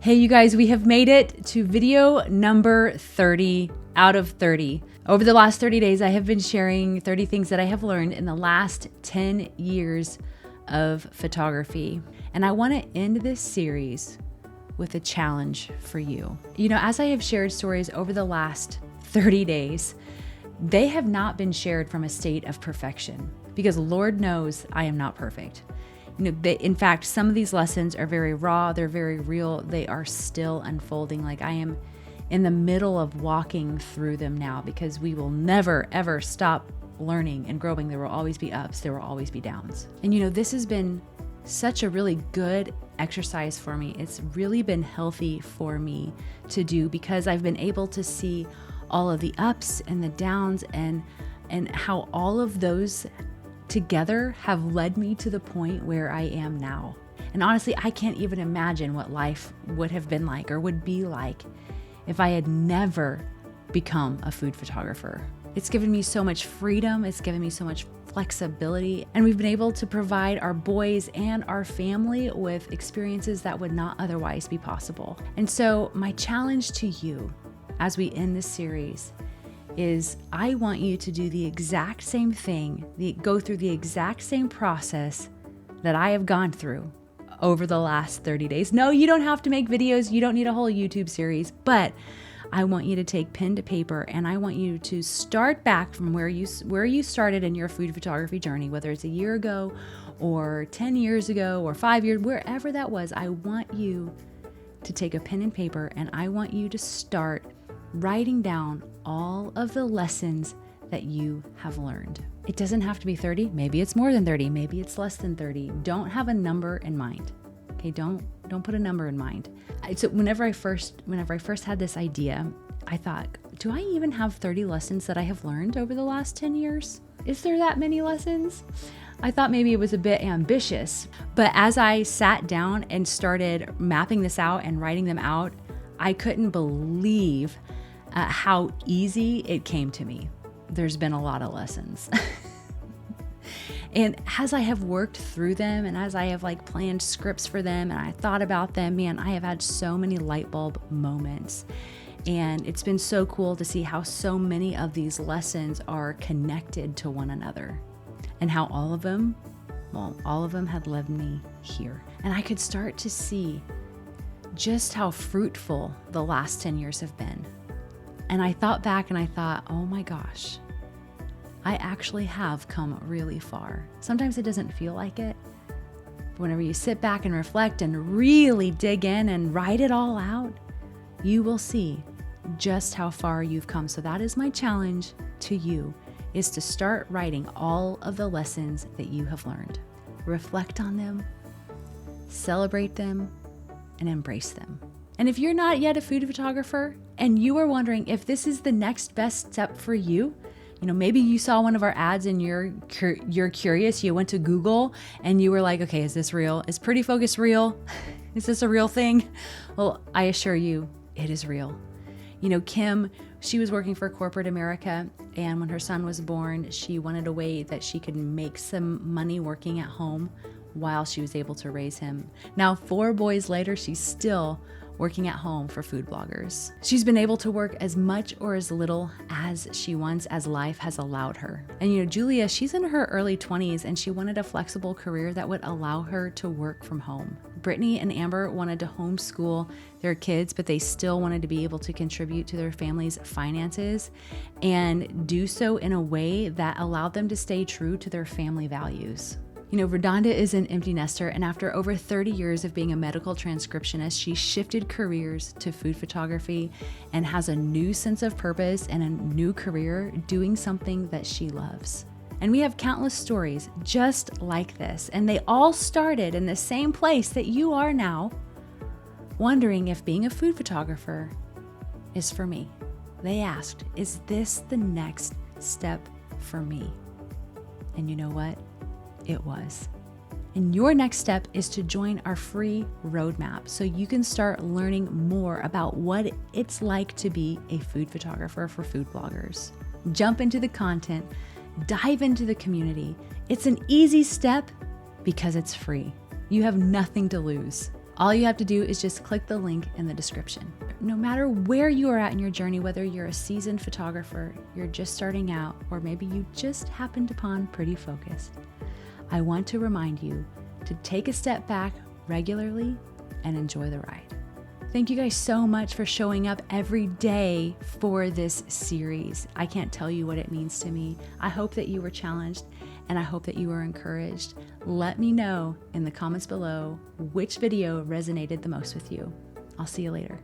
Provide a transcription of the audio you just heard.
Hey, you guys, we have made it to video number 30 out of 30. Over the last 30 days, I have been sharing 30 things that I have learned in the last 10 years of photography. And I want to end this series with a challenge for you. You know, as I have shared stories over the last 30 days, they have not been shared from a state of perfection because Lord knows I am not perfect. You know, in fact, some of these lessons are very raw, they're very real, they are still unfolding. Like I am in the middle of walking through them now because we will never, ever stop learning and growing. There will always be ups, there will always be downs. And you know, this has been such a really good exercise for me. It's really been healthy for me to do because I've been able to see all of the ups and the downs and how all of those together have led me to the point where I am now. And honestly, I can't even imagine what life would have been like or would be like if I had never become a food photographer. It's given me so much freedom. It's given me so much flexibility. And we've been able to provide our boys and our family with experiences that would not otherwise be possible. And so my challenge to you as we end this series is I want you to do the exact same thing, go through the exact same process that I have gone through over the last 30 days. No, you don't have to make videos. You don't need a whole YouTube series, but I want you to take pen to paper and I want you to start back from where you started in your food photography journey, whether it's a year ago or 10 years ago or 5 years, wherever that was. I want you to take a pen and paper and I want you to start writing down all of the lessons that you have learned. It doesn't have to be 30. Maybe it's more than 30. Maybe it's less than 30. Don't have a number in mind. Okay, don't put a number in mind. So whenever I first had this idea, I thought, do I even have 30 lessons that I have learned over the last 10 years? Is there that many lessons? I thought maybe it was a bit ambitious, but as I sat down and started mapping this out and writing them out, I couldn't believe how easy it came to me. There's been a lot of lessons. And as I have worked through them and as I have planned scripts for them and I thought about them, man, I have had so many light bulb moments. And it's been so cool to see how so many of these lessons are connected to one another and how all of them had led me here. And I could start to see just how fruitful the last 10 years have been. And I thought back and I thought, oh my gosh, I actually have come really far. Sometimes it doesn't feel like it. But whenever you sit back and reflect and really dig in and write it all out, you will see just how far you've come. So that is my challenge to you, is to start writing all of the lessons that you have learned. Reflect on them, celebrate them, and embrace them. And if you're not yet a food photographer and you are wondering if this is the next best step for you, you know, maybe you saw one of our ads and you're curious, you went to Google and you were like, okay, is this real? Is Pretty Focus real? Is this a real thing? Well, I assure you, it is real. You know, Kim, she was working for corporate America, and when her son was born, she wanted a way that she could make some money working at home while she was able to raise him. Now, 4 boys later, she's still working at home for food bloggers. She's been able to work as much or as little as she wants, as life has allowed her. And you know, Julia, she's in her early 20s and she wanted a flexible career that would allow her to work from home. Brittany and Amber wanted to homeschool their kids, but they still wanted to be able to contribute to their family's finances and do so in a way that allowed them to stay true to their family values. You know, Redonda is an empty nester, and after over 30 years of being a medical transcriptionist, she shifted careers to food photography and has a new sense of purpose and a new career doing something that she loves. And we have countless stories just like this, and they all started in the same place that you are now, wondering if being a food photographer is for me. They asked, is this the next step for me? And you know what? It was. And your next step is to join our free roadmap so you can start learning more about what it's like to be a food photographer for food bloggers. Jump into the content, dive into the community. It's an easy step because it's free. You have nothing to lose. All you have to do is just click the link in the description. No matter where you are at in your journey, whether you're a seasoned photographer, you're just starting out, or maybe you just happened upon Pretty Focused, I want to remind you to take a step back regularly and enjoy the ride. Thank you guys so much for showing up every day for this series. I can't tell you what it means to me. I hope that you were challenged and I hope that you were encouraged. Let me know in the comments below which video resonated the most with you. I'll see you later.